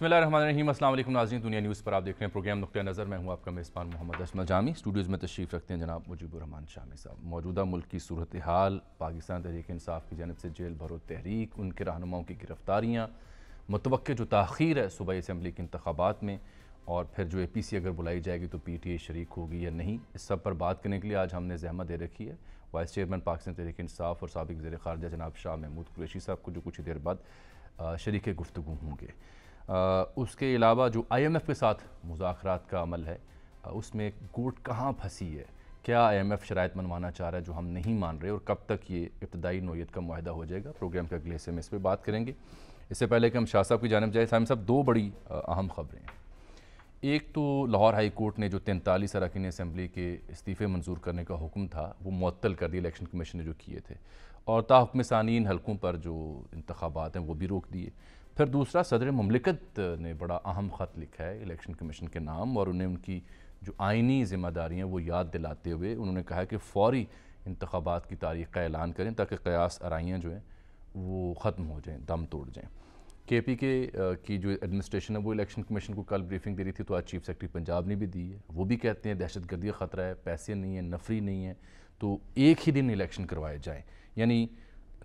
بسم اللہ الرحمن الرحیم۔ السلام علیکم ناظرین، دنیا نیوز پر آپ دیکھ رہے ہیں پروگرام نقطہ نظر۔ میں ہوں آپ کا میزبان محمد اشمل جامی۔ اسٹوڈیوز میں تشریف رکھتے ہیں جناب مجیب الرحمان شامی صاحب۔ موجودہ ملک کی صورتحال، پاکستان تحریک انصاف کی جانب سے جیل بھرو تحریک، ان کے رہنماؤں کی گرفتاریاں، متوقع جو تاخیر ہے صوبائی اسمبلی کے انتخابات میں، اور پھر جو اے پی سی اگر بلائی جائے گی تو پی ٹی اے شریک ہوگی یا نہیں، اس سب پر بات کرنے کے لیے آج ہم نے زحمت دے رکھی ہے وائس چیئرمین پاکستان تحریک انصاف اور سابق وزیر خارجہ جناب شاہ محمود قریشی صاحب کو، جو کچھ دیر بعد شریک گفتگو ہوں گے۔ اس کے علاوہ جو آئی ایم ایف کے ساتھ مذاکرات کا عمل ہے، اس میں گوٹ کہاں پھنسی ہے، کیا آئی ایم ایف شرائط منوانا چاہ رہا ہے جو ہم نہیں مان رہے، اور کب تک یہ ابتدائی نوعیت کا معاہدہ ہو جائے گا، پروگرام کے اگلے حصے میں اس پہ بات کریں گے۔ اس سے پہلے کہ ہم شاہ صاحب کی جانب جائیں، سامع صاحب دو بڑی اہم خبریں ہیں۔ ایک تو لاہور ہائی کورٹ نے جو 43 اراکین اسمبلی کے استعفے منظور کرنے کا حکم تھا وہ معطل کر دیا، الیکشن کمیشن نے جو کیے تھے، اور تاحکم ثانین حلقوں پر جو انتخابات ہیں وہ بھی روک دیے۔ پھر دوسرا، صدر مملکت نے بڑا اہم خط لکھا ہے الیکشن کمیشن کے نام، اور انہیں ان کی جو آئینی ذمہ داریاں وہ یاد دلاتے ہوئے انہوں نے کہا کہ فوری انتخابات کی تاریخ کا اعلان کریں تاکہ قیاس آرائیاں جو ہیں وہ ختم ہو جائیں، دم توڑ جائیں۔ کے پی کے کی جو ایڈمنسٹریشن ہے وہ الیکشن کمیشن کو کل بریفنگ دے رہی تھی، تو آج چیف سیکرٹری پنجاب نے بھی دی ہے، وہ بھی کہتے ہیں دہشت گردی کا خطرہ ہے، پیسے نہیں ہیں، نفری نہیں ہے، تو ایک ہی دن الیکشن کروائے جائیں، یعنی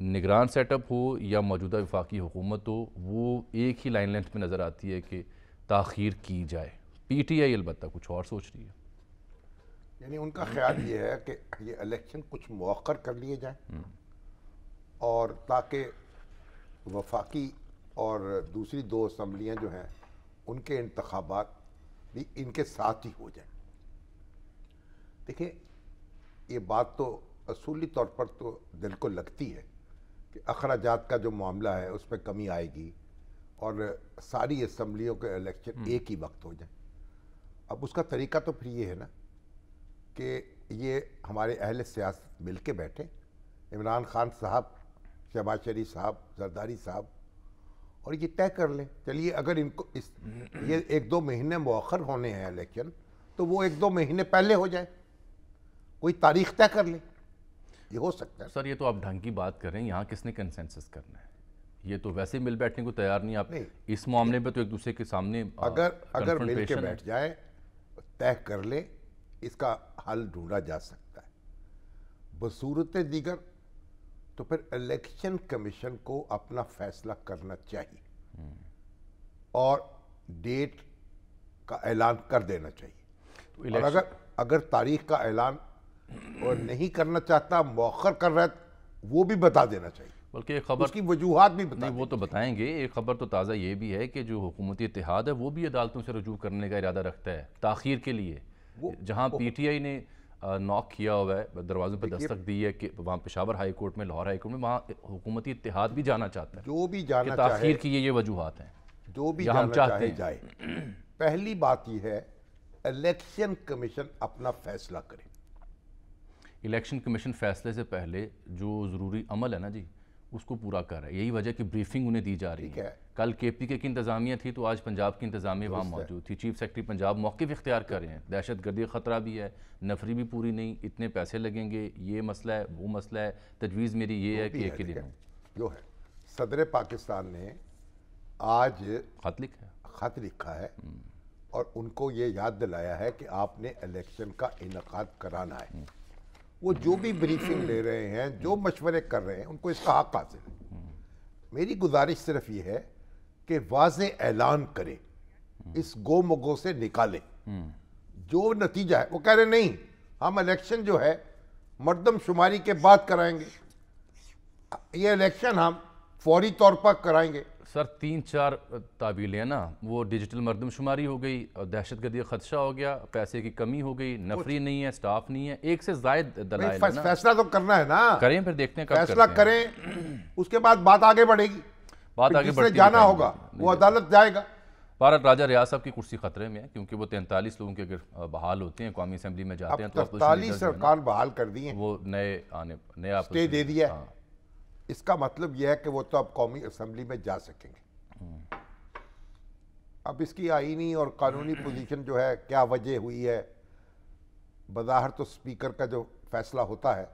نگران سیٹ اپ ہو یا موجودہ وفاقی حکومت ہو، وہ ایک ہی لائن لینتھ میں نظر آتی ہے کہ تاخیر کی جائے۔ پی ٹی آئی البتہ کچھ اور سوچ رہی ہے، یعنی ان کا خیال یہ ہے کہ یہ الیکشن کچھ مؤخر کر لیے جائیں، اور تاکہ وفاقی اور دوسری دو اسمبلیاں جو ہیں ان کے انتخابات بھی ان کے ساتھ ہی ہو جائیں۔ دیکھیں، یہ بات تو اصولی طور پر تو دل کو لگتی ہے کہ اخراجات کا جو معاملہ ہے اس میں کمی آئے گی اور ساری اسمبلیوں کے الیکشن ایک ہی وقت ہو جائیں۔ اب اس کا طریقہ تو پھر یہ ہے نا کہ یہ ہمارے اہل سیاست مل کے بیٹھے، عمران خان صاحب، شہباز شریف صاحب، زرداری صاحب، اور یہ طے کر لیں چلیے اگر ان کو یہ 1-2 مہینے مؤخر ہونے ہیں الیکشن، تو وہ 1-2 مہینے پہلے ہو جائے، کوئی تاریخ طے کر لیں، یہ ہو سکتا ہے۔ سر یہ تو آپ ڈھنگ کی بات کر رہے ہیں، یہاں کس نے کنسنسس کرنا ہے؟ یہ تو ویسے مل بیٹھنے کو تیار نہیں، آپ اس معاملے پہ تو ایک دوسرے کے سامنے اگر مل کے بیٹھ جائے، طے کر لیں، اس کا حل ڈھونڈا جا سکتا ہے۔ بصورت دیگر تو پھر الیکشن کمیشن کو اپنا فیصلہ کرنا چاہیے اور ڈیٹ کا اعلان کر دینا چاہیے، اور اگر تاریخ کا اعلان اور نہیں کرنا چاہتا، مؤخر کر رہا ہے، وہ بھی بتا دینا چاہیے، بلکہ ایک خبر اس کی وجوہات بھی بتا وہ تو بتائیں گے۔ ایک خبر تو تازہ یہ بھی ہے کہ جو حکومتی اتحاد ہے وہ بھی عدالتوں سے رجوع کرنے کا ارادہ رکھتا ہے تاخیر کے لیے، جہاں پی ٹی آئی نے نوک کیا ہوا ہے، دروازوں پہ دستک دی ہے کہ وہاں پشاور ہائی کورٹ میں، لاہور ہائی کورٹ میں، وہاں حکومتی اتحاد بھی جانا چاہتا ہے جو بھی جانا کہ چاہے، تاخیر کی یہ وجوہات ہیں، جو بھی ہم جانا چاہتے چاہے ہیں۔ جائے۔ پہلی بات یہ ہے الیکشن کمیشن اپنا فیصلہ کرے۔ الیکشن کمیشن فیصلے سے پہلے جو ضروری عمل ہے نا جی، اس کو پورا کر رہا ہے، یہی وجہ کہ بریفنگ انہیں دی جا رہی ہے۔ کل کے پی کے کی انتظامیہ تھی تو آج پنجاب کی انتظامیہ وہاں موجود تھی، چیف سیکرٹری پنجاب موقف اختیار کر رہے ہیں، دہشت گردی خطرہ بھی ہے، نفری بھی پوری نہیں، اتنے پیسے لگیں گے، یہ مسئلہ ہے، وہ مسئلہ ہے، تجویز میری یہ ہے کہ ایک ہی دن ہو۔ جو ہے صدر پاکستان نے آج خط لکھا ہے اور ان کو یہ یاد دلایا ہے کہ آپ نے الیکشن کا انعقاد کرانا ہے۔ وہ جو بھی بریفنگ لے رہے ہیں، جو مشورے کر رہے ہیں، ان کو اس کا حق حاصل ہے۔ میری گزارش صرف یہ ہے کہ واضح اعلان کریں، اس گو مگو سے نکالیں، جو نتیجہ ہے وہ کہہ رہے نہیں ہم الیکشن جو ہے مردم شماری کے بعد کرائیں گے، یہ الیکشن ہم فوری طور پر کرائیں گے۔ سر 3-4 تعویلیں ہیں نا، وہ ڈیجیٹل مردم شماری ہو گئی، دہشت گردی خدشہ ہو گیا، پیسے کی کمی ہو گئی، نفری نہیں ہے، سٹاف نہیں ہے، ایک سے زائد دلائل ہے نا۔ فیصلہ تو کرنا ہے نا، کریں پھر دیکھتے ہیں کب فیصلہ کریں، اس کے بعد بات آگے بڑھے گی، بات آگے جس سے جانا ہوگا وہ عدالت جائے گا۔ بھارت راجہ ریاض صاحب کی کرسی خطرے میں ہے، کیونکہ وہ 43 لوگوں کے اگر بحال ہوتے ہیں قومی اسمبلی میں جاتے ہیں تو 43 ارکان بحال کر دیے، وہ نیا اسٹے دے دیا ہے۔ اس کا مطلب یہ ہے کہ وہ تو اب قومی اسمبلی میں جا سکیں گے۔ اب اس کی آئینی اور قانونی پوزیشن جو ہے، کیا وجہ ہوئی ہے، بظاہر تو سپیکر کا جو فیصلہ ہوتا ہے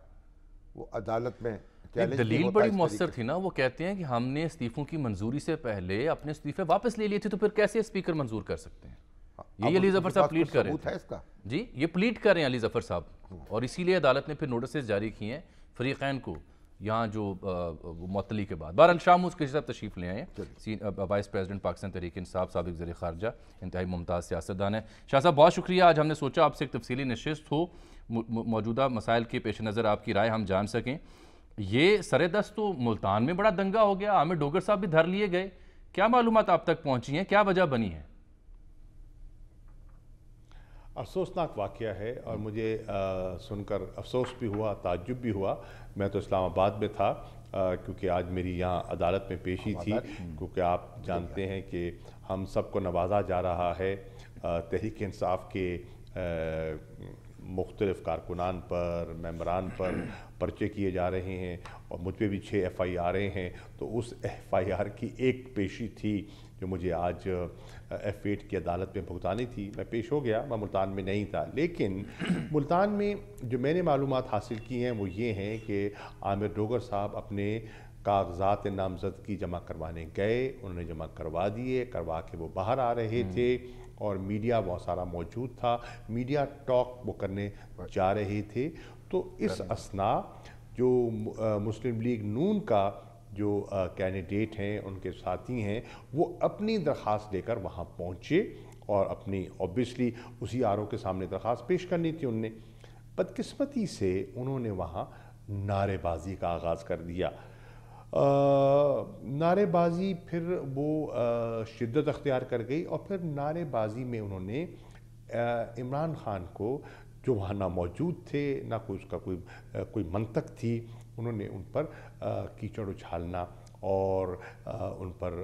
وہ عدالت میں challenge دلیل نہیں ہوتا بڑی اس مؤثر طریقے تھی نا، وہ کہتے ہیں کہ ہم نے استعفوں کی منظوری سے پہلے اپنے استعفے واپس لے لیے تھے، تو پھر کیسے اسپیکر منظور کر سکتے ہیں؟ یہ علی ظفر صاحب پلیٹ کر رہے ثبوت ہے تھے اس کا. جی، یہ پلیٹ کر رہے ہیں علی ظفر صاحب، اور اسی لیے عدالت نے پھر نوٹسز جاری کیے ہیں فریقین کو یہاں جو معطلی کے بعد. بہرحال شاہ موسکی صاحب تشریف لے آئے ہیں، وائس پریزیڈنٹ پاکستان تحریک انصاف، سابق وزیر خارجہ، انتہائی ممتاز سیاستدان ہیں. شاہ صاحب بہت شکریہ، آج ہم نے سوچا آپ سے ایک تفصیلی نشست ہو، موجودہ مسائل کے پیش نظر آپ کی رائے ہم جان سکیں. یہ سر دست تو ملتان میں بڑا دنگا ہو گیا، عامر ڈوگر صاحب بھی دھر لیے گئے، کیا معلومات آپ تک پہنچی ہیں، کیا وجہ بنی ہے؟ افسوسناک واقعہ ہے، اور مجھے سن کر افسوس بھی ہوا، تعجب بھی ہوا. میں تو اسلام آباد میں تھا کیونکہ آج میری یہاں عدالت میں پیشی تھی، کیونکہ آپ جانتے ہیں کہ ہم سب کو نوازا جا رہا ہے. تحریک انصاف کے مختلف کارکنان پر، ممبران پر پرچے کیے جا رہے ہیں، اور مجھ پہ بھی 6 FIR ہیں. تو اس FIR کی ایک پیشی تھی جو مجھے آج F8 کی عدالت میں بھگتانی تھی. میں پیش ہو گیا، میں ملتان میں نہیں تھا، لیکن ملتان میں جو میں نے معلومات حاصل کی ہیں وہ یہ ہیں کہ عامر ڈوگر صاحب اپنے کاغذات نامزدگی جمع کروانے گئے، انہوں نے جمع کروا دیے، کروا کے وہ باہر آ رہے تھے، اور میڈیا بہت سارا موجود تھا، میڈیا ٹاک وہ کرنے جا رہے تھے. تو اس اثناء جو مسلم لیگ نون کا جو کینڈیڈیٹ ہیں، ان کے ساتھی ہیں، وہ اپنی درخواست لے کر وہاں پہنچے، اور اپنی اوبیسلی اسی RO کے سامنے درخواست پیش کرنی تھی. انہوں نے بدقسمتی سے انہوں نے وہاں نعرے بازی کا آغاز کر دیا. نعرے بازی پھر وہ شدت اختیار کر گئی، اور پھر نعرے بازی میں انہوں نے عمران خان کو، جو وہاں نہ موجود تھے، نہ کوئی اس کا کوئی منطق تھی، انہوں نے ان پر کیچڑ اچھالنا اور ان پر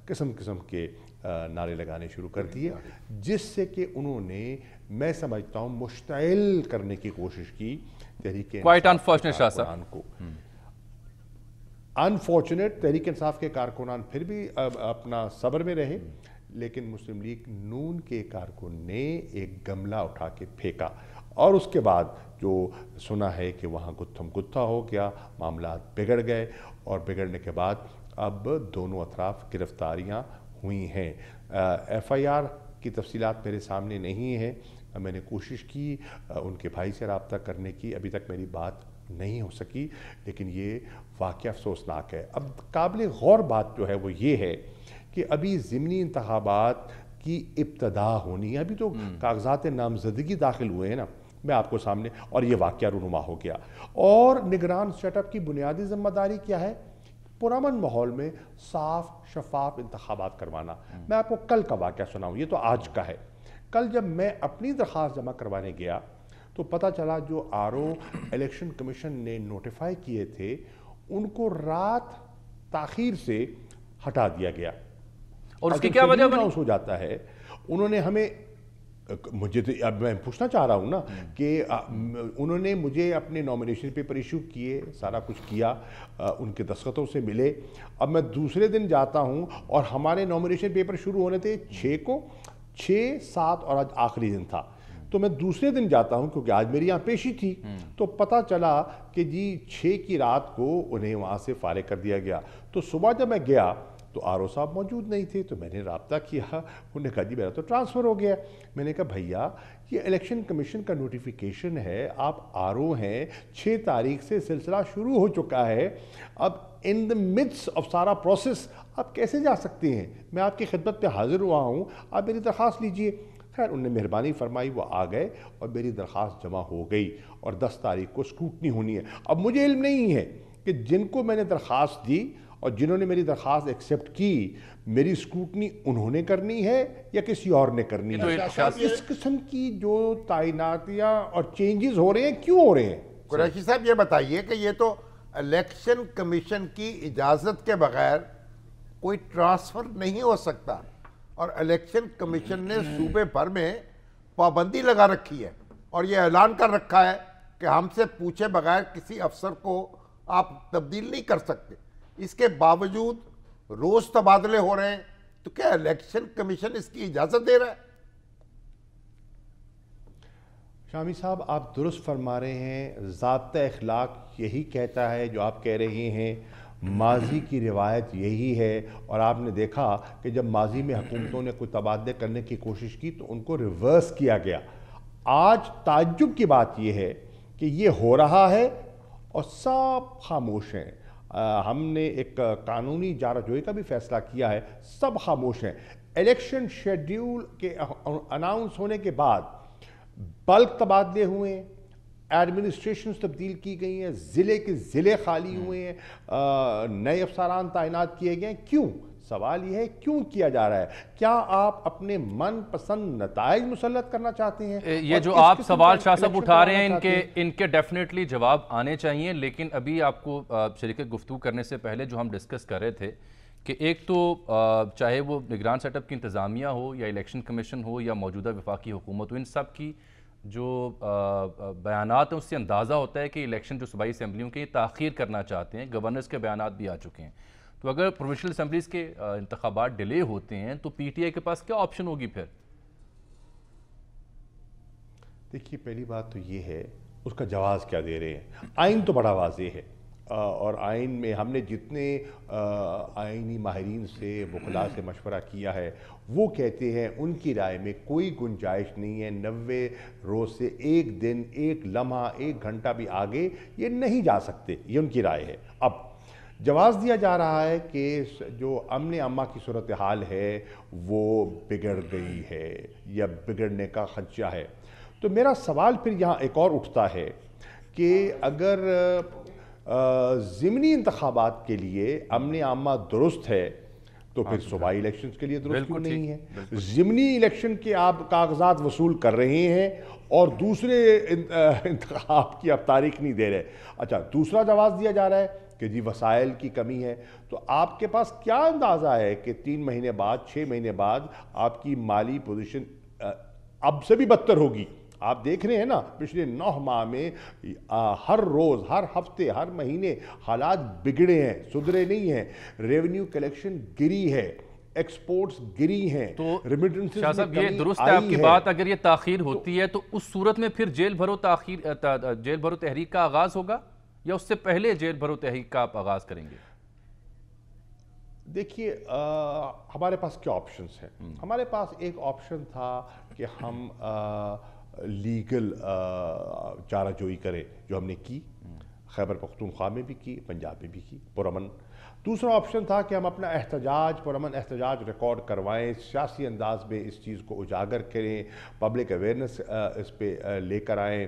قسم قسم کے نعرے لگانے شروع کر دیے، جس سے کہ انہوں نے، میں سمجھتا ہوں، مشتعل کرنے کی کوشش کی تحریک کارکنان کو. انفارچونیٹ تحریک انصاف کے کارکنان پھر بھی اپنا صبر میں رہے، لیکن مسلم لیگ نون کے کارکن نے ایک گملہ اٹھا کے پھینکا، اور اس کے بعد جو سنا ہے کہ وہاں گتھم گتھا ہو گیا، معاملات بگڑ گئے، اور بگڑنے کے بعد اب دونوں اطراف گرفتاریاں ہوئی ہیں. FIR کی تفصیلات میرے سامنے نہیں ہیں، میں نے کوشش کی ان کے بھائی سے رابطہ کرنے کی، ابھی تک میری بات نہیں ہو سکی، لیکن یہ واقعہ افسوسناک ہے. اب قابل غور بات جو ہے وہ یہ ہے کہ ابھی ضمنی انتخابات کی ابتدا ہونی ہے، ابھی تو کاغذات نامزدگی داخل ہوئے ہیں نا، میں آپ کو سامنے، اور یہ واقعہ رونما ہو گیا. اور نگران سیٹ اپ کی بنیادی ذمہ داری کیا ہے؟ پرامن ماحول میں صاف شفاف انتخابات کروانا. میں آپ کو کل کا واقعہ سناؤں، یہ تو آج کا ہے. کل جب میں اپنی درخواست جمع کروانے گیا تو پتہ چلا جو RO الیکشن کمیشن نے نوٹیفائی کیے تھے ان کو رات تاخیر سے ہٹا دیا گیا. اور اس کی کیا وجہ بنی؟ ہو جاتا ہے، انہوں نے ہمیں، مجھے تو اب میں پوچھنا چاہ رہا ہوں نا کہ انہوں نے مجھے اپنے نامینیشن پیپر ایشو کیے، سارا کچھ کیا، ان کے دستخطوں سے ملے. اب میں دوسرے دن جاتا ہوں اور ہمارے نامینیشن پیپر شروع ہونے تھے 6 کو، 6، 7 اور آج آخری دن تھا. تو میں دوسرے دن جاتا ہوں کیونکہ آج میری یہاں پیشی تھی، تو پتہ چلا کہ جی 6 کی رات کو انہیں وہاں سے فارغ کر دیا گیا. تو صبح جب میں گیا تو RO صاحب موجود نہیں تھے، تو میں نے رابطہ کیا، انہوں نے کہا جی میرا تو ٹرانسفر ہو گیا. میں نے کہا بھیا یہ الیکشن کمیشن کا نوٹیفیکیشن ہے، آپ RO ہیں، 6 تاریخ سے سلسلہ شروع ہو چکا ہے، اب ان دا midst آف سارا پروسیس آپ کیسے جا سکتے ہیں؟ میں آپ کی خدمت پہ حاضر ہوا ہوں، آپ میری درخواست لیجئے. خیر انہوں نے مہربانی فرمائی، وہ آ گئے اور میری درخواست جمع ہو گئی، اور 10 تاریخ کو اسکروٹنی ہونی ہے. اب مجھے علم نہیں ہے کہ جن کو میں نے درخواست دی اور جنہوں نے میری درخواست ایکسیپٹ کی، میری اسکروٹنی انہوں نے کرنی ہے یا کسی اور نے کرنی ہے. اس قسم کی جو تعیناتیاں اور چینجز ہو رہے ہیں کیوں ہو رہے ہیں؟ قریشی صاحب یہ بتائیے کہ یہ تو الیکشن کمیشن کی اجازت کے بغیر کوئی ٹرانسفر نہیں ہو سکتا، اور الیکشن کمیشن نے صوبے بھر میں پابندی لگا رکھی ہے، اور یہ اعلان کر رکھا ہے کہ ہم سے پوچھے بغیر کسی افسر کو آپ تبدیل نہیں کر سکتے. اس کے باوجود روز تبادلے ہو رہے ہیں، تو کیا الیکشن کمیشن اس کی اجازت دے رہا ہے؟ شامی صاحب آپ درست فرما رہے ہیں، ضابطہ اخلاق یہی کہتا ہے جو آپ کہہ رہے ہیں، ماضی کی روایت یہی ہے، اور آپ نے دیکھا کہ جب ماضی میں حکومتوں نے کوئی تبادلے کرنے کی کوشش کی تو ان کو ریورس کیا گیا۔ آج تعجب کی بات یہ ہے کہ یہ ہو رہا ہے اور سب خاموش ہیں۔ ہم نے ایک قانونی جارہ جوئی کا بھی فیصلہ کیا ہے، سب خاموش ہیں۔ الیکشن شیڈیول کے اناؤنس ہونے کے بعد بلک تبادلے ہوئے ہیں، ایڈمنسٹریشنز تبدیل کی گئی ہیں، ضلع کے ضلع خالی ہوئے ہیں، نئے افسران تعینات کیے گئے ہیں۔ کیوں؟ سوال یہ ہے کیوں کیا جا رہا ہے؟ کیا آپ اپنے من پسند نتائج مسلط کرنا چاہتے ہیں؟ یہ جو آپ سوال شاہ صاحب اٹھا رہے ہیں ان کے ڈیفینیٹلی جواب آنے چاہیے، لیکن ابھی آپ کو شریک گفتگو کرنے سے پہلے جو ہم ڈسکس کر رہے تھے کہ ایک تو چاہے وہ نگران سیٹ اپ کی انتظامیہ ہو یا الیکشن کمیشن ہو یا موجودہ وفاقی حکومت ہو، ان سب کی جو بیانات ہیں اس سے اندازہ ہوتا ہے کہ الیکشن جو صوبائی اسمبلیوں کے تاخیر کرنا چاہتے ہیں۔ گورنرز کے بیانات بھی آ چکے ہیں، تو اگر پروونشل اسمبلیز کے انتخابات ڈیلے ہوتے ہیں تو پی ٹی آئی کے پاس کیا آپشن ہوگی پھر؟ دیکھیے پہلی بات تو یہ ہے اس کا جواز کیا دے رہے ہیں۔ آئین تو بڑا واضح ہے، اور آئین میں ہم نے جتنے آئینی ماہرین سے وکلاء سے مشورہ کیا ہے وہ کہتے ہیں ان کی رائے میں کوئی گنجائش نہیں ہے 90 روز سے ایک دن، ایک لمحہ، ایک گھنٹہ بھی آگے یہ نہیں جا سکتے، یہ ان کی رائے ہے۔ اب جواز دیا جا رہا ہے کہ جو امن عامہ کی صورتحال ہے وہ بگڑ گئی ہے یا بگڑنے کا خدشہ ہے، تو میرا سوال پھر یہاں ایک اور اٹھتا ہے کہ اگر ضمنی انتخابات کے لیے امن عامہ درست ہے تو پھر صوبائی الیکشنز کے لیے درست کیوں نہیں ہے؟ ضمنی الیکشن کے آپ کاغذات وصول کر رہے ہیں اور دوسرے انتخاب کی آپ تاریخ نہیں دے رہے۔ اچھا، دوسرا جواز دیا جا رہا ہے کہ جی وسائل کی کمی ہے، تو آپ کے پاس کیا اندازہ ہے کہ 3 مہینے بعد، 6 مہینے بعد آپ کی مالی پوزیشن اب سے بھی بدتر ہوگی؟ آپ دیکھ رہے ہیں نا پچھلے 9 ماہ میں ہر روز، ہر ہفتے، ہر مہینے حالات بگڑے ہیں، سدھرے نہیں ہیں۔ ریونیو کلیکشن گری ہے، ایکسپورٹس گری ہیں، تو ریمیٹنسز شاہ صاحب یہ درست ہے آپ کی بات، اگر یہ تاخیر ہوتی ہے تو اس صورت میں پھر جیل بھرو تحریک کا آغاز ہوگا یا اس سے پہلے جیل بھرو تحریک کا آپ آغاز کریں گے؟ دیکھیے ہمارے پاس کیا آپشنز ہیں؟ ہمارے پاس ایک آپشن تھا کہ ہم لیگل چارہ جوئی کریں، جو ہم نے کی، خیبر پختونخوا میں بھی کی، پنجاب میں بھی کی پرامن۔ دوسرا آپشن تھا کہ ہم اپنا احتجاج، پرامن احتجاج ریکارڈ کروائیں، سیاسی انداز میں اس چیز کو اجاگر کریں، پبلک اویئرنس اس پہ لے کر آئیں،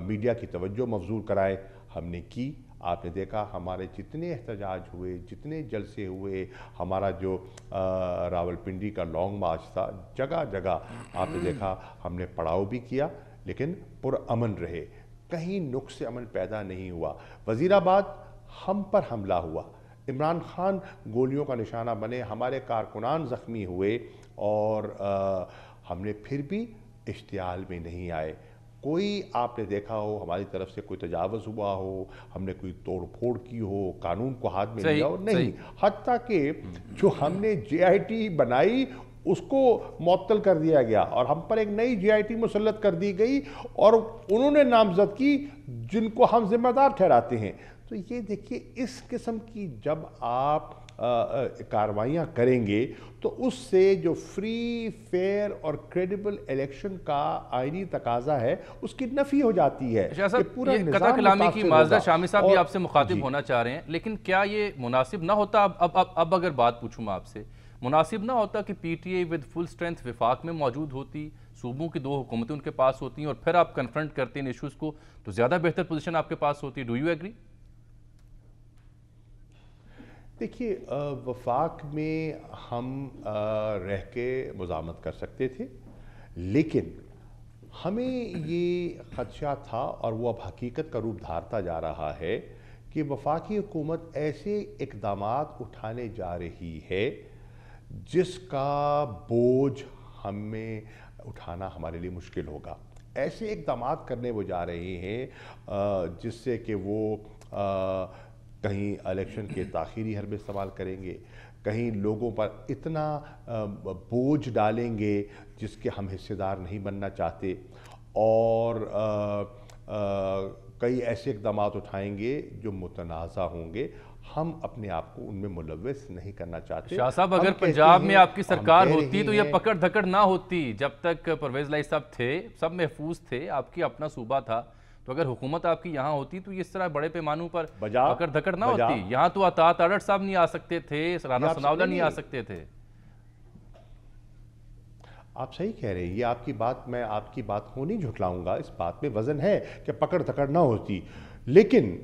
میڈیا کی توجہ مبذول کرائیں۔ ہم نے کی، آپ نے دیکھا ہمارے جتنے احتجاج ہوئے، جتنے جلسے ہوئے، ہمارا جو راولپنڈی کا لانگ مارچ تھا، جگہ جگہ آپ نے دیکھا ہم نے پڑاؤ بھی کیا لیکن پرامن رہے، کہیں نقص امن پیدا نہیں ہوا۔ وزیر آباد ہم پر حملہ ہوا، عمران خان گولیوں کا نشانہ بنے، ہمارے کارکنان زخمی ہوئے، اور ہم نے پھر بھی اشتعال میں نہیں آئے۔ کوئی آپ نے دیکھا ہو ہماری طرف سے کوئی تجاوز ہوا ہو، ہم نے کوئی توڑ پھوڑ کی ہو، قانون کو ہاتھ میں لیا ہو، نہیں۔ حتیٰ کہ جو ہم نے جے آئی ٹی بنائی اس کو معطل کر دیا گیا اور ہم پر ایک نئی جے آئی ٹی مسلط کر دی گئی اور انہوں نے نامزد کی جن کو ہم ذمہ دار ٹھہراتے ہیں۔ تو یہ دیکھیے اس قسم کی جب آپ کاروائیاں کریں گے تو اس سے جو فری، فیئر اور کریڈیبل الیکشن کا آئینی تقاضا ہے اس کی نفی ہو جاتی ہے۔ شاہ صاحب یہ قطع کلامی کی معذرت، شامی صاحب بھی آپ سے مخاطب ہونا چاہ رہے ہیں، لیکن کیا یہ مناسب نہ ہوتا، اب اگر بات پوچھوں میں آپ سے، مناسب نہ ہوتا کہ P T I with full strength وفاق میں موجود ہوتی، صوبوں کی 2 حکومتیں ان کے پاس ہوتی ہیں اور پھر آپ کنفرنٹ کرتے ہیں ایشوز کو، تو زیادہ بہتر پوزیشن آپ کے پاس ہوتی؟ Do you agree? دیکھیے وفاق میں ہم رہ کے مزاحمت کر سکتے تھے، لیکن ہمیں یہ خدشہ تھا اور وہ اب حقیقت کا روپ دھارتا جا رہا ہے کہ وفاقی حکومت ایسے اقدامات اٹھانے جا رہی ہے جس کا بوجھ ہمیں اٹھانا ہمارے لیے مشکل ہوگا۔ ایسے اقدامات کرنے وہ جا رہے ہیں جس سے کہ وہ کہیں الیکشن کے تاخیری حربے استعمال کریں گے، کہیں لوگوں پر اتنا بوجھ ڈالیں گے جس کے ہم حصے دار نہیں بننا چاہتے، اور کئی ایسے اقدامات اٹھائیں گے جو متنازع ہوں گے. ہم اپنے آپ کو ان میں ملوث نہیں کرنا چاہتے. شاہ صاحب اگر ہم کہتے پنجاب میں ہیں، آپ کی ہم سرکار کہہ ہوتی رہے تو یہ ہیں، پکڑ دھکڑ نہ ہوتی. جب تک پرویز لائی صاحب تھے سب محفوظ تھے, آپ کی اپنا صوبہ تھا, تو اگر حکومت آپ کی یہاں ہوتی تو اس طرح بڑے پیمانوں پر پکڑ دھکڑ نہ ہوتی. یہاں تو عطاعت اڈڑ صاحب نہیں آ سکتے تھے, رانا ثناءاللہ نہیں آ سکتے تھے. آپ صحیح کہہ رہے ہیں, یہ آپ کی بات, میں آپ کی بات کو نہیں جھٹلاؤں گا, اس بات میں وزن ہے کہ پکڑ دھکڑ نہ ہوتی, لیکن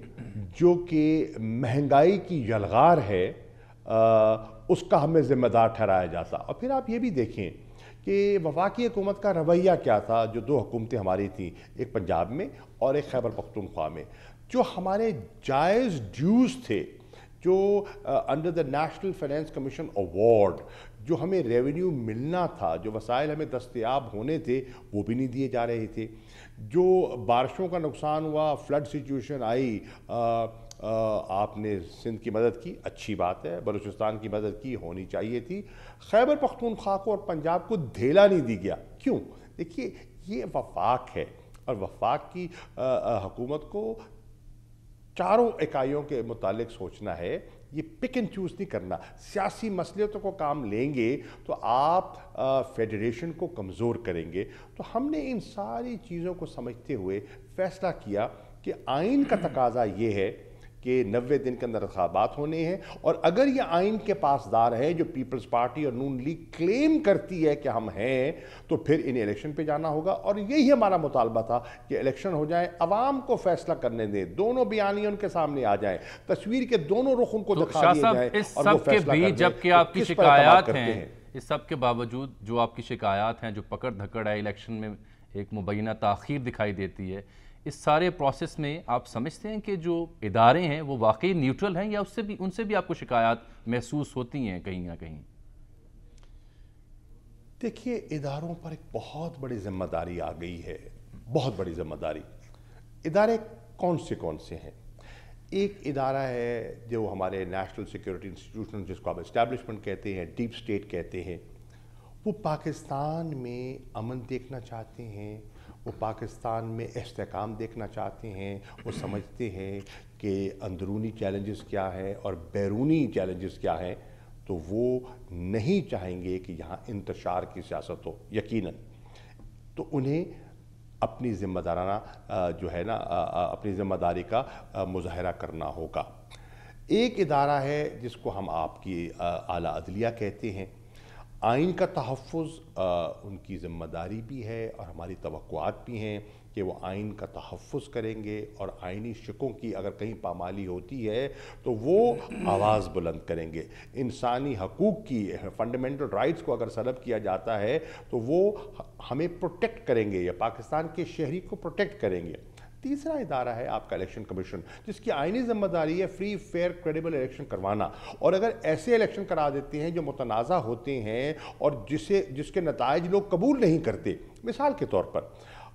جو کہ مہنگائی کی یلغار ہے اس کا ہمیں ذمہ دار ٹھہرایا جاتا. اور پھر آپ یہ بھی دیکھیں کہ وفاقی حکومت کا رویہ کیا تھا. جو دو حکومتیں ہماری تھیں, ایک پنجاب میں اور ایک خیبر پختونخوا میں, جو ہمارے جائز ڈیوز تھے, جو under the national finance commission award جو ہمیں ریونیو ملنا تھا, جو وسائل ہمیں دستیاب ہونے تھے, وہ بھی نہیں دیے جا رہے تھے. جو بارشوں کا نقصان ہوا, فلڈ سچویشن آئی, آپ نے سندھ کی مدد کی, اچھی بات ہے, بلوچستان کی مدد کی, ہونی چاہیے تھی. خیبر پختونخوا کو اور پنجاب کو دھیلا نہیں دی گیا. کیوں؟ دیکھیے, یہ وفاق ہے, اور وفاق کی حکومت کو چاروں اکائیوں کے متعلق سوچنا ہے. یہ پک اینڈ چوز نہیں کرنا. سیاسی مسئلوں کو کام لیں گے تو آپ فیڈریشن کو کمزور کریں گے. تو ہم نے ان ساری چیزوں کو سمجھتے ہوئے فیصلہ کیا کہ آئین کا تقاضا یہ ہے کہ 90 دن کے اندر انتخابات ہونے ہیں, اور اگر یہ آئین کے پاسدار ہے جو پیپلز پارٹی اور نون لیگ کلیم کرتی ہے کہ ہم ہیں, تو پھر انہیں الیکشن پہ جانا ہوگا. اور یہی ہمارا مطالبہ تھا کہ الیکشن ہو جائیں, عوام کو فیصلہ کرنے دیں, دونوں بیانیے ان کے سامنے آ جائیں, تصویر کے دونوں رخ ان کو دکھا دیے جائیں, اور وہ فیصلہ کر دیں جبکہ آپ کی شکایات ہیں, اس سب کے باوجود جو آپ کی شکایات ہیں, جو پکڑ دھکڑ ہے, الیکشن میں ایک مبینہ تاخیر دکھائی دیتی ہے, اس سارے پروسیس میں آپ سمجھتے ہیں کہ جو ادارے ہیں وہ واقعی نیوٹرل ہیں, یا ان سے بھی آپ کو شکایات محسوس ہوتی ہیں کہیں نہ کہیں؟ دیکھیے, اداروں پر ایک بہت بڑی ذمہ داری آ گئی ہے, بہت بڑی ذمہ داری. ادارے کون سے ہیں؟ ایک ادارہ ہے جو ہمارے نیشنل سیکیورٹی انسٹیٹیوشن, جس کو آپ اسٹیبلشمنٹ کہتے ہیں, ڈیپ سٹیٹ کہتے ہیں. وہ پاکستان میں امن دیکھنا چاہتے ہیں, وہ پاکستان میں استحکام دیکھنا چاہتے ہیں. وہ سمجھتے ہیں کہ اندرونی چیلنجز کیا ہیں اور بیرونی چیلنجز کیا ہیں, تو وہ نہیں چاہیں گے کہ یہاں انتشار کی سیاست ہو. یقیناً تو انہیں اپنی ذمہ دارانہ جو ہے نا, اپنی ذمہ داری کا مظاہرہ کرنا ہوگا. ایک ادارہ ہے جس کو ہم آپ کی اعلیٰ عدلیہ کہتے ہیں. آئین کا تحفظ ان کی ذمہ داری بھی ہے, اور ہماری توقعات بھی ہیں کہ وہ آئین کا تحفظ کریں گے, اور آئینی شقوں کی اگر کہیں پامالی ہوتی ہے تو وہ آواز بلند کریں گے. انسانی حقوق کی, فنڈامنٹل رائٹس کو اگر سلب کیا جاتا ہے تو وہ ہمیں پروٹیکٹ کریں گے, یا پاکستان کے شہری کو پروٹیکٹ کریں گے. تیسرا ادارہ ہے آپ کا الیکشن کمیشن, جس کی آئینی ذمہ داری ہے فری, فیئر, کریڈیبل الیکشن کروانا. اور اگر ایسے الیکشن کرا دیتے ہیں جو متنازع ہوتے ہیں اور جس کے نتائج لوگ قبول نہیں کرتے, مثال کے طور پر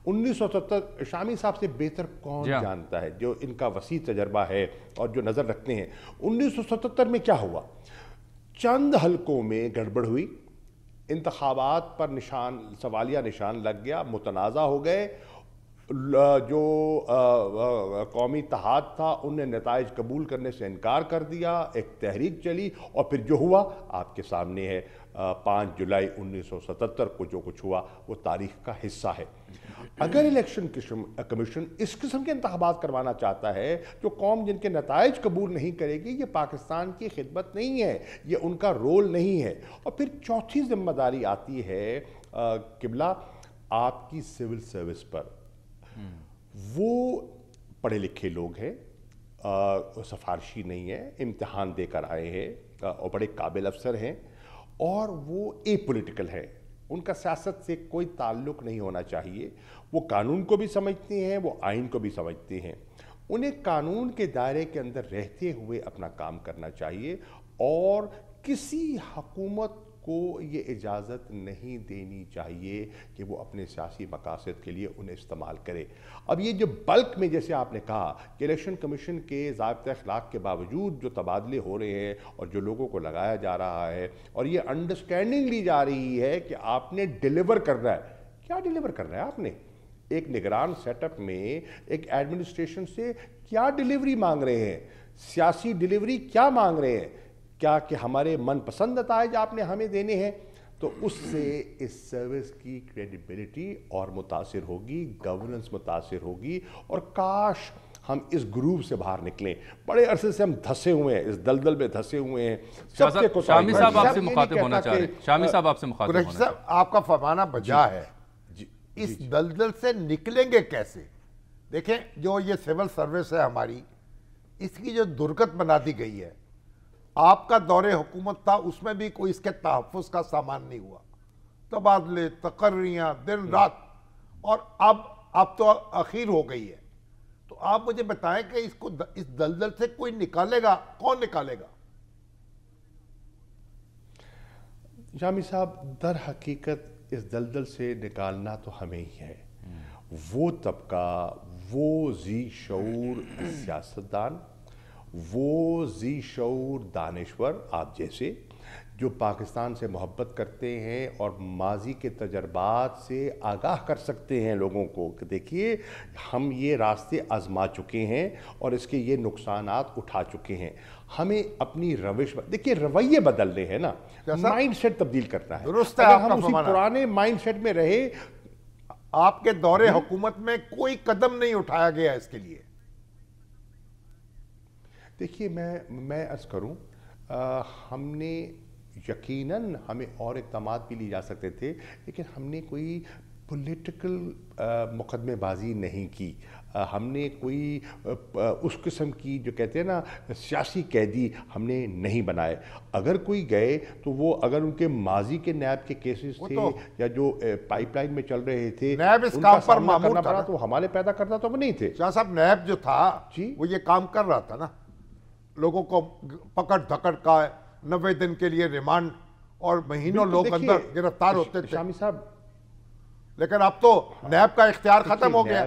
1977, شامی صاحب سے بہتر کون جانتا ہے جو ان کا وسیع تجربہ ہے اور جو نظر رکھتے ہیں, 1977 میں کیا ہوا؟ چند حلقوں میں گڑبڑ ہوئی, انتخابات پر سوالیہ نشان لگ گیا, متنازع ہو گئے. جو قومی اتحاد تھا ان نے نتائج قبول کرنے سے انکار کر دیا, ایک تحریک چلی, اور پھر جو ہوا آپ کے سامنے ہے. 5 جولائی 1977 کو جو کچھ ہوا وہ تاریخ کا حصہ ہے. اگر الیکشن کمیشن اس قسم کے انتخابات کروانا چاہتا ہے جو قوم جن کے نتائج قبول نہیں کرے گی, یہ پاکستان کی خدمت نہیں ہے, یہ ان کا رول نہیں ہے. اور پھر چوتھی ذمہ داری آتی ہے قبلہ آپ کی سول سروس پر. وہ پڑھے لکھے لوگ ہیں, سفارشی نہیں ہیں, امتحان دے کر آئے ہیں, اور بڑے قابل افسر ہیں, اور وہ اے پولیٹیکل ہیں. ان کا سیاست سے کوئی تعلق نہیں ہونا چاہیے. وہ قانون کو بھی سمجھتے ہیں, وہ آئین کو بھی سمجھتے ہیں. انہیں قانون کے دائرے کے اندر رہتے ہوئے اپنا کام کرنا چاہیے, اور کسی حکومت کو یہ اجازت نہیں دینی چاہیے کہ وہ اپنے سیاسی مقاصد کے لیے انہیں استعمال کرے. اب یہ جو بلک میں, جیسے آپ نے کہا کہ الیکشن کمیشن کے ضابطۂ اخلاق کے باوجود جو تبادلے ہو رہے ہیں اور جو لوگوں کو لگایا جا رہا ہے, اور یہ انڈرسٹینڈنگ لی جا رہی ہے کہ آپ نے ڈیلیور کرنا ہے. کیا ڈیلیور کرنا ہے آپ نے؟ ایک نگران سیٹ اپ میں ایک ایڈمنسٹریشن سے کیا ڈیلیوری مانگ رہے ہیں, سیاسی ڈیلیوری کیا مانگ رہے ہیں, کیا کہ ہمارے من پسند نتائج آپ نے ہمیں دینے ہیں. تو اس سے اس سروس کی کریڈیبلٹی اور متاثر ہوگی, گورننس متاثر ہوگی, اور کاش ہم اس گروپ سے باہر نکلیں. بڑے عرصے سے ہم دھسے ہوئے ہیں, اس دلدل میں دھسے ہوئے ہیں. شامی صاحب آپ سے مخاطب ہونا چاہ رہے ہیں. شامی صاحب آپ سے مخاطب ہونا چاہ رہے ہیں. آپ کا فرمانا بجا ہے. اس دلدل سے نکلیں گے کیسے؟ دیکھیں جو یہ سول سروس ہے ہماری, اس کی جو درگت بنا دی گئی ہے, آپ کا دور حکومت تھا, اس میں بھی کوئی اس کے تحفظ کا سامان نہیں ہوا. تبادلے, تقرریاں, دن رات, اور اب تو اخیر ہو گئی ہے. تو آپ مجھے بتائیں کہ اس دلدل سے کوئی نکالے گا, کون نکالے گا؟ شامی صاحب, در حقیقت اس دلدل سے نکالنا تو ہمیں ہی ہے. وہ طبقہ, وہ ذی شعور سیاستدان, وہ ذی شعور دانشور آپ جیسے, جو پاکستان سے محبت کرتے ہیں اور ماضی کے تجربات سے آگاہ کر سکتے ہیں لوگوں کو کہ دیکھیے ہم یہ راستے آزما چکے ہیں اور اس کے یہ نقصانات اٹھا چکے ہیں. ہمیں اپنی روش, دیکھیے رویے بدلنے ہیں نا, مائنڈ سیٹ تبدیل کرنا ہے. درست ہے اگر آپ ہم کا اسی فرمانا. پرانے مائنڈ سیٹ میں رہے, آپ کے دور حکومت میں کوئی قدم نہیں اٹھایا گیا اس کے لیے. دیکھیے میں عرض کروں, ہم نے یقیناً ہمیں اور اقدامات بھی لی جا سکتے تھے, لیکن ہم نے کوئی پولیٹیکل مقدمے بازی نہیں کی. ہم نے کوئی اس قسم کی جو کہتے ہیں نا سیاسی قیدی ہم نے نہیں بنائے. اگر کوئی گئے تو وہ اگر ان کے ماضی کے نیب کے کیسز تھے یا جو پائپ لائن میں چل رہے تھے, نیب اس کام پر معمور تھا, تو ہمارے پیدا کرتا تو وہ نہیں تھے. شاہ صاحب نیب جو تھا وہ یہ کام کر رہا تھا نا, لوگوں کو پکڑ دھکڑ کا 90 دن کے لیے ریمانڈ, اور مہینوں لوگ اندر گرفتار ہوتے تھے. شامی صاحب, لیکن اب تو نیب کا اختیار ختم ہو گیا.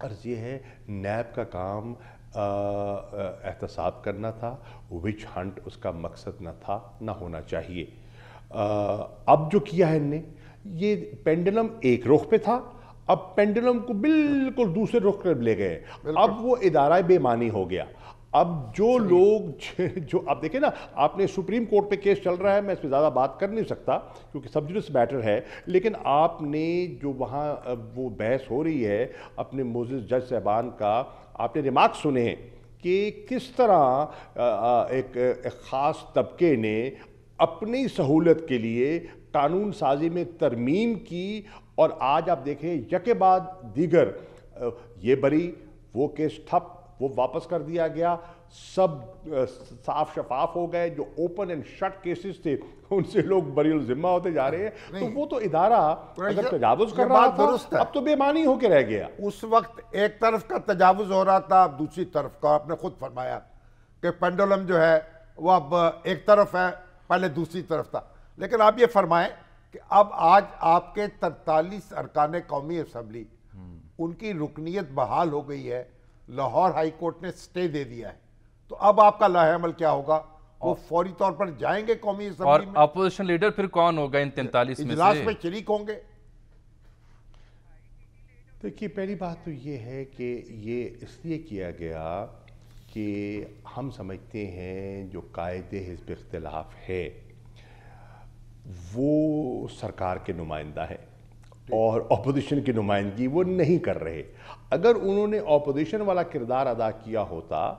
عرض یہ ہے, نیب کا کام احتساب کرنا تھا, وچ ہنٹ اس کا مقصد نہ تھا, نہ ہونا چاہیے. اب جو کیا ہے ان نے, یہ پینڈلم ایک رخ پہ تھا, اب پینڈلم کو بالکل دوسرے رخ پر لے گئے. اب وہ ادارہ بے معنی ہو گیا. اب جو لوگ جو اب دیکھیں نا, آپ نے سپریم کورٹ پہ کیس چل رہا ہے, میں اس پہ زیادہ بات کر نہیں سکتا کیونکہ سب جوڈس میٹر ہے, لیکن آپ نے جو وہاں وہ بحث ہو رہی ہے اپنے معزز جج صاحبان کا, آپ نے ریمارک سنے ہیں کہ کس طرح ایک خاص طبقے نے اپنی سہولت کے لیے قانون سازی میں ترمیم کی, اور آج آپ دیکھیں یکے بعد دیگر یہ بری, وہ کیس ٹھپ, وہ واپس کر دیا گیا, سب صاف شفاف ہو گئے. جو اوپن اینڈ شٹ کیسز تھے ان سے لوگ بری الذمہ ہوتے جا رہے ہیں. تو وہ تو ادارہ اگر تجاوز کر رہا تھا, اب تو بے معنی ہو کے رہ گیا. اس وقت ایک طرف کا تجاوز ہو رہا تھا, اب دوسری طرف کا. آپ نے خود فرمایا کہ پینڈولم جو ہے وہ اب ایک طرف ہے, پہلے دوسری طرف تھا. لیکن آپ یہ فرمائیں کہ اب آج آپ کے 43 ارکان قومی اسمبلی, ان کی رکنیت بحال ہو گئی ہے, لاہور ہائی کورٹ نے سٹے دے دیا ہے. تو اب آپ کا لاہ عمل کیا ہوگا؟ وہ فوری طور پر جائیں گے قومی اسمبلی میں, اور اپوزیشن لیڈر پھر کون ہوگا ان 43 میں سے؟ اجلاس میں شریک ہوں گے. دیکھیے پہلی بات تو یہ ہے کہ یہ اس لیے کیا گیا کہ ہم سمجھتے ہیں جو قائد حزب اختلاف ہے وہ سرکار کے نمائندہ ہے اور اپوزیشن کی نمائندگی وہ نہیں کر رہے. اگر انہوں نے اپوزیشن والا کردار ادا کیا ہوتا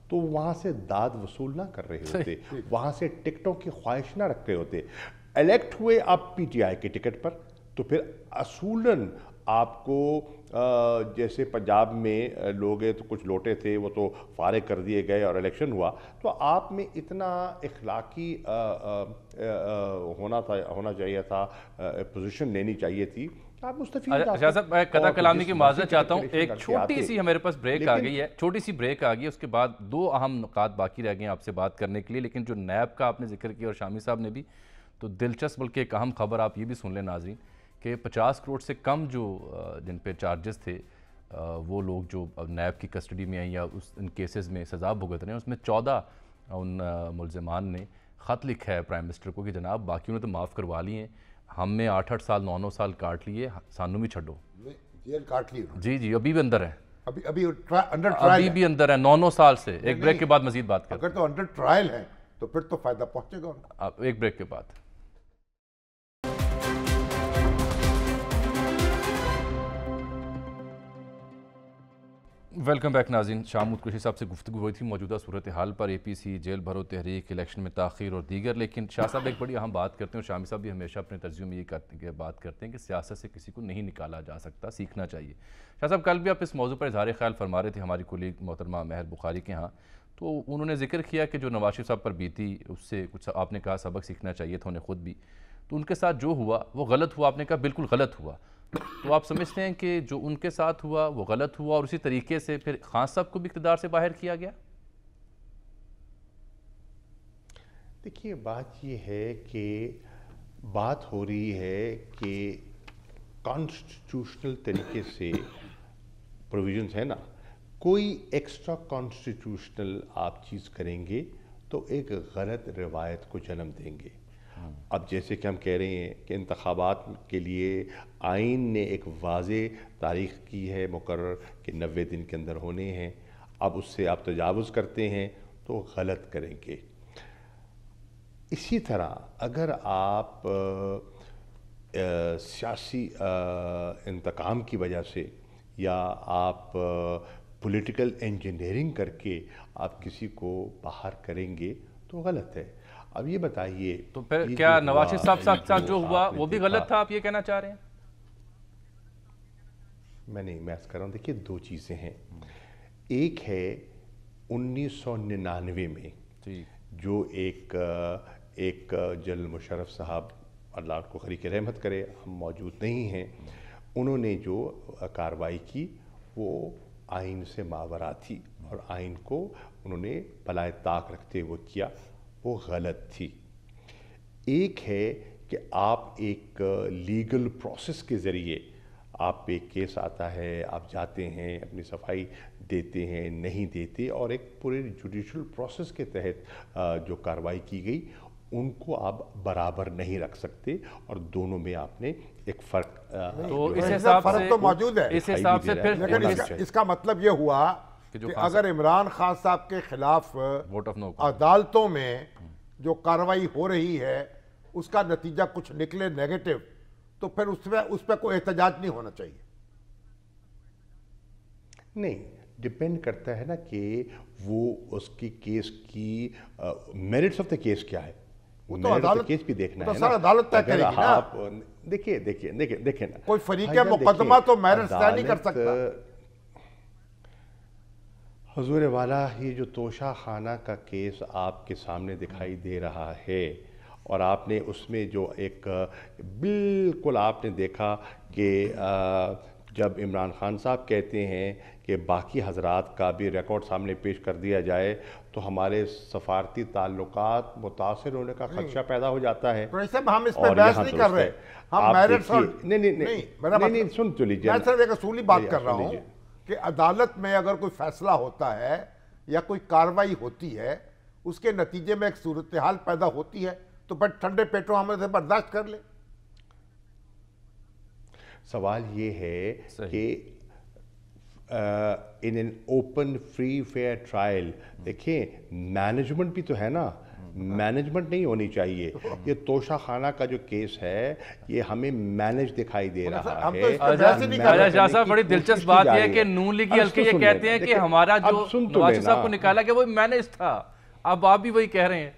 تو وہاں سے داد وصول نہ کر رہے ہوتے, وہاں سے ٹکٹوں کی خواہش نہ رکھ رہے ہوتے. الیکٹ ہوئے آپ پی ٹی آئی کے ٹکٹ پر, تو پھر اصولاً آپ کو جیسے پنجاب میں لوگ تو کچھ لوٹے تھے وہ تو فارغ کر دیے گئے اور الیکشن ہوا, تو آپ میں اتنا اخلاقی ہونا چاہیے تھا, پوزیشن لینی چاہیے تھی. شاہ صاحب میں قطع کلامی کی معذرت چاہتا ہوں, ایک چھوٹی سی ہمارے پاس بریک آ گئی ہے, چھوٹی سی بریک آ گئی ہے, اس کے بعد 2 اہم نکات باقی رہ گئے ہیں آپ سے بات کرنے کے لیے. لیکن جو نیب کا آپ نے ذکر کیا اور شامی صاحب نے بھی, تو دلچسپ بلکہ ایک اہم خبر آپ یہ بھی سن لیں ناظرین کہ 50 کروڑ سے کم جو جن پہ چارجز تھے وہ لوگ جو نیب کی کسٹڈی میں ہیں یا ان کیسز میں سزا بھگت رہے ہیں, اس میں 14 ان ملزمان نے خط لکھا ہے پرائم منسٹر کو کہ جناب باقیوں نے تو معاف کروا لی ہیں, ہم میں 8-8 سال 9-9 سال کاٹ لیے, سانو بھی چھڈو. جیل کاٹ لی جی جی ابھی بھی اندر ہیں, ابھی انڈر ٹرائل ابھی بھی اندر ہیں 9-9 سال سے. ایک بریک کے بعد مزید بات کریں. اگر تو انڈر ٹرائل ہے تو پھر تو فائدہ پہنچے گا ان کو. ایک بریک کے بعد. ویلکم بیک ناظرین. شامود قریشی صاحب سے گفتگو ہوئی تھی موجودہ صورتحال پر, اے پی سی, جیل بھرو تحریک, الیکشن میں تاخیر اور دیگر. لیکن شاہ صاحب ایک بڑی اہم بات کرتے ہیں, اور شامی صاحب بھی ہمیشہ اپنے ترجمے میں یہ بات کرتے ہیں کہ سیاست سے کسی کو نہیں نکالا جا سکتا, سیکھنا چاہیے. شاہ صاحب کل بھی آپ اس موضوع پر اظہار خیال فرما رہے تھے ہماری کولیگ محترمہ مہر بخاری کے ہاں, تو انہوں نے ذکر کیا کہ جو نواز شریف صاحب پر بیتی اس سے کچھ آپ نے کہا سبق سیکھنا چاہیے تھا انہیں خود بھی, تو ان کے ساتھ جو ہوا وہ غلط ہوا. آپ نے کہا بالکل غلط ہوا. تو آپ سمجھتے ہیں کہ جو ان کے ساتھ ہوا وہ غلط ہوا, اور اسی طریقے سے پھر خان صاحب کو بھی اقتدار سے باہر کیا گیا؟ دیکھیے بات یہ ہے کہ بات ہو رہی ہے کہ کانسٹیٹیوشنل طریقے سے پروویژنز ہے نا, کوئی ایکسٹرا کانسٹیٹیوشنل آپ چیز کریں گے تو ایک غلط روایت کو جنم دیں گے. اب جیسے کہ ہم کہہ رہے ہیں کہ انتخابات کے لیے آئین نے ایک واضح تاریخ کی ہے مقرر کہ 90 دن کے اندر ہونے ہیں, اب اس سے آپ تجاوز کرتے ہیں تو غلط کریں گے. اسی طرح اگر آپ سیاسی انتقام کی وجہ سے یا آپ پولیٹیکل انجینئرنگ کر کے آپ کسی کو باہر کریں گے تو غلط ہے. اب یہ بتائیے تو پھر کیا نواز شریف صاحب کے ساتھ جو ہوا وہ بھی غلط تھا, آپ یہ کہنا چاہ رہے ہیں؟ میں عرض کر رہا ہوں, دیکھیے دو چیزیں ہیں. ایک ہے 1999 میں جو ایک جنرل مشرف صاحب, اللہ کو خریق رحمت کرے, ہم موجود نہیں ہیں, انہوں نے جو کارروائی کی وہ آئین سے ماورا تھی, اور آئین کو انہوں نے بلائے طاق رکھتے ہوئے کیا, وہ غلط تھی. ایک ہے کہ آپ ایک لیگل پروسیس کے ذریعے آپ پہ ایک کیس آتا ہے, آپ جاتے ہیں, اپنی صفائی دیتے ہیں, نہیں دیتے, اور ایک پورے جوڈیشل پروسیس کے تحت جو کارروائی کی گئی ان کو آپ برابر نہیں رکھ سکتے, اور دونوں میں آپ نے ایک فرق تو اس حساب سے تو موجود ہے. اس حساب سے پھر لیکن اس کا مطلب یہ ہوا کہ اگر عمران خان صاحب کے خلاف عدالتوں میں جو کارروائی ہو رہی ہے اس کا نتیجہ کچھ نکلے نیگیٹو, تو پھر اس پہ کوئی احتجاج نہیں ہونا چاہیے. نہیں, ڈیپینڈ کرتا ہے نا کہ وہ اس کی کیس کی میرٹس آف دا کیس کیا ہے, میرٹ آف دا کیس بھی دیکھنا ہے نا. عدالت طے کرے گی نا. دیکھیں نا, کوئی فریق مقدمہ تو میرٹس طے نہیں کر سکتا. حضور والا, یہ جو توشہ خانہ کا کیس آپ کے سامنے دکھائی دے رہا ہے, اور آپ نے اس میں جو ایک بالکل آپ نے دیکھا کہ جب عمران خان صاحب کہتے ہیں کہ باقی حضرات کا بھی ریکارڈ سامنے پیش کر دیا جائے تو ہمارے سفارتی تعلقات متاثر ہونے کا خدشہ پیدا ہو جاتا ہے. ہم اس پہ بحث نہیں کر رہے, ہم میرٹس نہیں, سن تو لیجیے, میں صرف ایک اصولی بات کر رہا ہوں کہ عدالت میں اگر کوئی فیصلہ ہوتا ہے یا کوئی کارروائی ہوتی ہے, اس کے نتیجے میں ایک صورتحال پیدا ہوتی ہے, تو پھر ٹھنڈے پیٹوں ہم اسے برداشت کر لیں. سوال یہ ہے کہ in an open free fair trial, دیکھیں مینجمنٹ بھی تو ہے نا, مینجمنٹ نہیں ہونی چاہیے. یہ توشہ خانہ کا جو کیس ہے یہ ہمیں مینج دکھائی دے رہا ہے. شاہ صاحب بڑی دلچسپ بات یہ ہے کہ نون لیگی حلقے یہ کہتے ہیں کہ ہمارا جو نواز شریف صاحب کو نکالا گیا وہ مینج تھا, اب آپ بھی وہی کہہ رہے ہیں.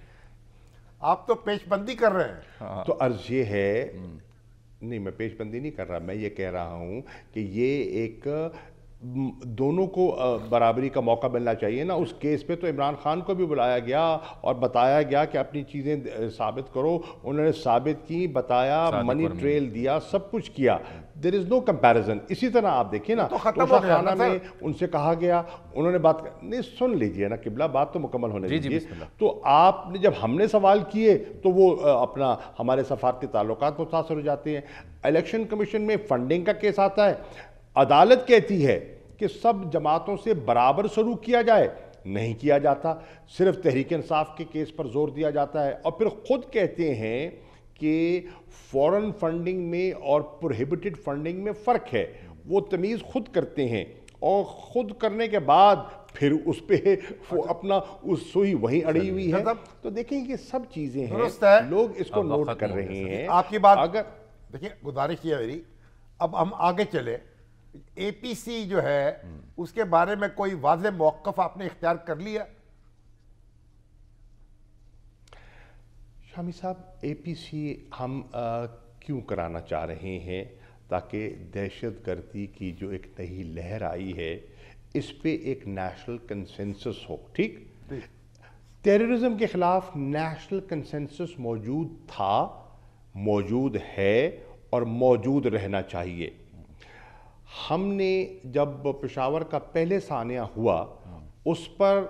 آپ تو پیش بندی کر رہے ہیں. تو عرض یہ ہے, نہیں میں پیش بندی نہیں کر رہا, میں یہ کہہ رہا ہوں کہ یہ ایک دونوں کو برابری کا موقع ملنا چاہیے نا. اس کیس پہ تو عمران خان کو بھی بلایا گیا اور بتایا گیا کہ اپنی چیزیں ثابت کرو, انہوں نے ثابت کی, بتایا, منی ٹریل دیا, سب کچھ کیا. دیر از نو کمپیریزن. اسی طرح آپ دیکھیں نا, توشہ خانہ میں ان سے کہا گیا, انہوں نے بات نہیں, سن لیجئے نا قبلہ, بات تو مکمل ہونے دیجئے. تو آپ نے جب ہم نے سوال کیے تو وہ اپنا ہمارے سفارتی تعلقات متاثر ہو جاتے ہیں. الیکشن کمیشن میں فنڈنگ کا کیس آتا ہے, عدالت کہتی ہے کہ سب جماعتوں سے برابر سلوک کیا جائے, نہیں کیا جاتا, صرف تحریک انصاف کے کیس پر زور دیا جاتا ہے. اور پھر خود کہتے ہیں کہ فورن فنڈنگ میں اور پروہیبٹڈ فنڈنگ میں فرق ہے. وہ تمیز خود کرتے ہیں اور خود کرنے کے بعد پھر اس پہ وہ اپنا اس سوئی وہیں اڑی ہوئی ہے. تو دیکھیں یہ سب چیزیں ہیں, لوگ اس کو نوٹ کر رہے ہیں. آپ کی بات اگر دیکھیں, گزارش یہ ہے میری, اب ہم آگے چلے. اے پی سی جو ہے اس کے بارے میں کوئی واضح موقف آپ نے اختیار کر لیا؟ شامی صاحب, اے پی سی ہم کیوں کرانا چاہ رہے ہیں؟ تاکہ دہشت گردی کی جو ایک نئی لہر آئی ہے اس پہ ایک نیشنل کنسنسس ہو. ٹھیک, ٹیررزم کے خلاف نیشنل کنسنسس موجود تھا, موجود ہے اور موجود رہنا چاہیے. ہم نے جب پشاور کا پہلے سانحہ ہوا اس پر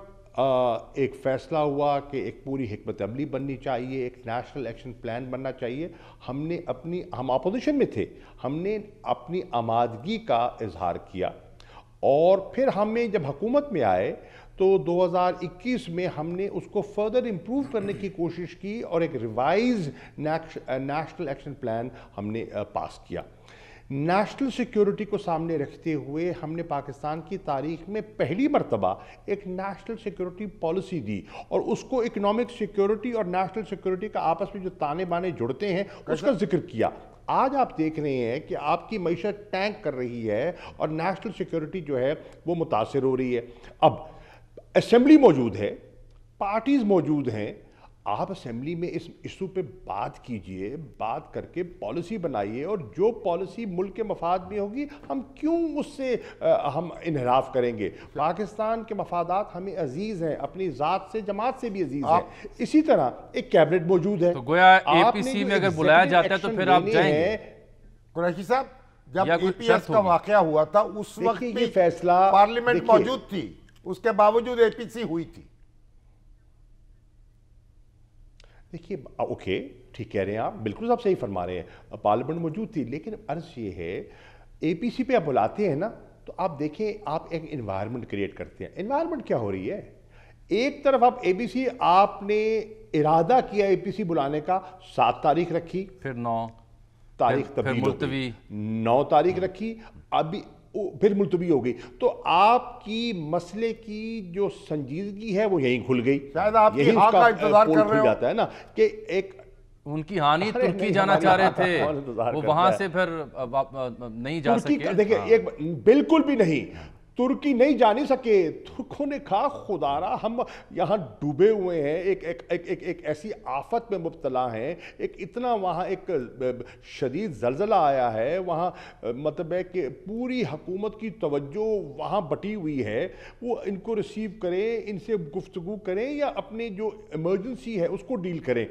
ایک فیصلہ ہوا کہ ایک پوری حکمت عملی بننی چاہیے, ایک نیشنل ایکشن پلان بننا چاہیے. ہم اپوزیشن میں تھے, ہم نے اپنی آمادگی کا اظہار کیا اور پھر ہمیں جب حکومت میں آئے تو 2021 میں ہم نے اس کو فردر امپروو کرنے کی کوشش کی اور ایک ریوائز نیشنل ایکشن پلان ہم نے پاس کیا. نیشنل سیکیورٹی کو سامنے رکھتے ہوئے ہم نے پاکستان کی تاریخ میں پہلی مرتبہ ایک نیشنل سیکیورٹی پالیسی دی اور اس کو اکنامک سیکیورٹی اور نیشنل سیکیورٹی کا آپس میں جو تانے بانے جڑتے ہیں اس کا ذکر کیا. آج آپ دیکھ رہے ہیں کہ آپ کی معیشت ٹینک کر رہی ہے اور نیشنل سیکیورٹی جو ہے وہ متاثر ہو رہی ہے. اب اسمبلی موجود ہے, پارٹیز موجود ہیں, آپ اسمبلی میں اس ایشو پہ بات کیجئے, بات کر کے پالیسی بنائیے اور جو پالیسی ملک کے مفاد میں ہوگی ہم کیوں اس سے ہم انحراف کریں گے. پاکستان کے مفادات ہمیں عزیز ہیں, اپنی ذات سے جماعت سے بھی عزیز ہیں. اسی طرح ایک کیبنٹ موجود ہے. تو گویا اے پی سی میں اگر بلایا جاتا ہے تو پھر آپ جائیں گے؟ قریشی صاحب, جب اے پی ایس کا واقعہ ہوا تھا اس وقت بھی فیصلہ پارلیمنٹ موجود تھی, اس کے باوجود اے پی سی ہوئی تھی. دیکھیے اوکے, ٹھیک کہہ رہے ہیں آپ, بالکل آپ صحیح فرما رہے ہیں, پارلیمنٹ موجود تھی, لیکن عرض یہ ہے اے پی سی پہ آپ بلاتے ہیں نا تو آپ دیکھیں آپ ایک انوائرمنٹ کریٹ کرتے ہیں. انوائرمنٹ کیا ہو رہی ہے؟ ایک طرف آپ اے پی سی, آپ نے ارادہ کیا اے پی سی بلانے کا, 7 تاریخ رکھی, پھر 9 تاریخ تبدیل ہو گئی, 9 تاریخ رکھی, ابھی پھر ملتوی ہو گئی. تو آپ کی مسئلے کی جو سنجیدگی ہے وہ یہیں کھل گئی. شاید آپ کی ہاں کا انتظار کر رہے ہو. جاتا ہے نا کہ ایک ان کی ہانی ترکی جانا چاہ رہے تھے, وہ وہاں سے پھر نہیں جا سکے. دیکھیں بالکل بھی نہیں, ترکی نہیں جا نہیں سکے. ترکوں نے کہا خدارا ہم یہاں ڈوبے ہوئے ہیں, ایک ایسی آفت میں مبتلا ہیں, ایک اتنا وہاں ایک شدید زلزلہ آیا ہے, وہاں مطلب ہے کہ پوری حکومت کی توجہ وہاں بٹی ہوئی ہے, وہ ان کو ریسیو کریں, ان سے گفتگو کریں یا اپنے جو ایمرجنسی ہے اس کو ڈیل کریں.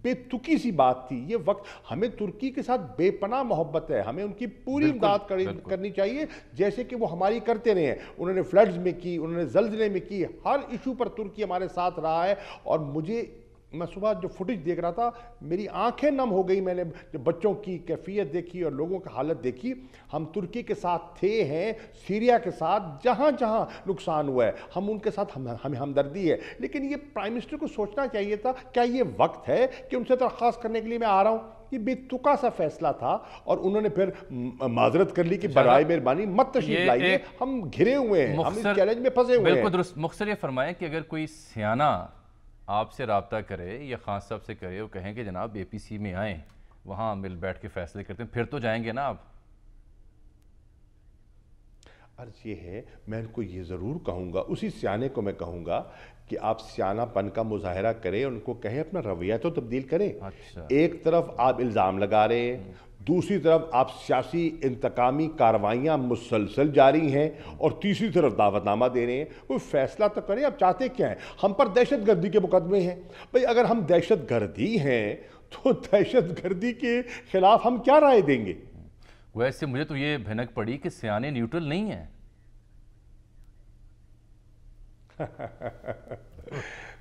بے تکی سی بات تھی یہ وقت. ہمیں ترکی کے ساتھ بے پناہ محبت ہے, ہمیں ان کی پوری امداد کرنی چاہیے جیسے کہ وہ ہماری کرتے رہے ہیں. انہوں نے فلڈز میں کی, انہوں نے زلزلے میں کی, ہر ایشو پر ترکی ہمارے ساتھ رہا ہے. اور میں صبح جو فوٹیج دیکھ رہا تھا میری آنکھیں نم ہو گئی, میں نے جب بچوں کی کیفیت دیکھی اور لوگوں کی حالت دیکھی. ہم ترکی کے ساتھ تھے ہیں, سیریا کے ساتھ, جہاں جہاں نقصان ہوا ہے ہم ان کے ساتھ, ہمیں ہمدردی ہے. لیکن یہ پرائم منسٹر کو سوچنا چاہیے تھا, کیا یہ وقت ہے کہ ان سے درخواست کرنے کے لیے میں آ رہا ہوں؟ یہ بے تکا سا فیصلہ تھا اور انہوں نے پھر معذرت کر لی کہ برائے مہربانی مت تشریف لائیے, ہم گھرے ہوئے ہیں, ہم اس چیلنج میں پھنسے ہوئے ہیں. بالکل درست. مختصر یہ فرمائیں کہ اگر کوئی سیانہ آپ سے رابطہ کرے یا خان صاحب سے کرے, وہ کہیں کہ جناب اے پی سی میں آئیں, وہاں مل بیٹھ کے فیصلے کرتے ہیں, پھر تو جائیں گے نا آپ؟ عرض یہ ہے, میں ان کو یہ ضرور کہوں گا, اسی سیانے کو میں کہوں گا کہ آپ سیانہ پن کا مظاہرہ کریں, ان کو کہیں اپنا رویہ تو تبدیل کریں. ایک طرف آپ الزام لگا رہے ہیں, دوسری طرف آپ سیاسی انتقامی کاروائیاں مسلسل جاری ہیں, اور تیسری طرف دعوت نامہ دے رہے ہیں. کوئی فیصلہ تو کریں, آپ چاہتے کیا ہیں؟ ہم پر دہشت گردی کے مقدمے ہیں. بھئی اگر ہم دہشت گردی ہیں تو دہشت گردی کے خلاف ہم کیا رائے دیں گے؟ ویسے مجھے تو یہ بھنک پڑی کہ سیانے نیوٹرل نہیں ہیں.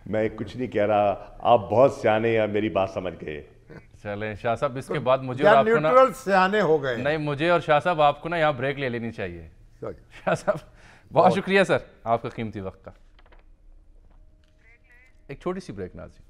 میں کچھ نہیں کہہ رہا, آپ بہت سیانے ہیں, میری بات سمجھ گئے. چلیں شاہ صاحب, اس کے بعد مجھے اور آپ کو نا سیانے ہو گئے نہیں, مجھے اور شاہ صاحب آپ کو نا یہاں بریک لے لینی چاہیے. شاہ صاحب بہت شکریہ سر آپ کا قیمتی وقت کا. ایک چھوٹی سی بریک ناظرین.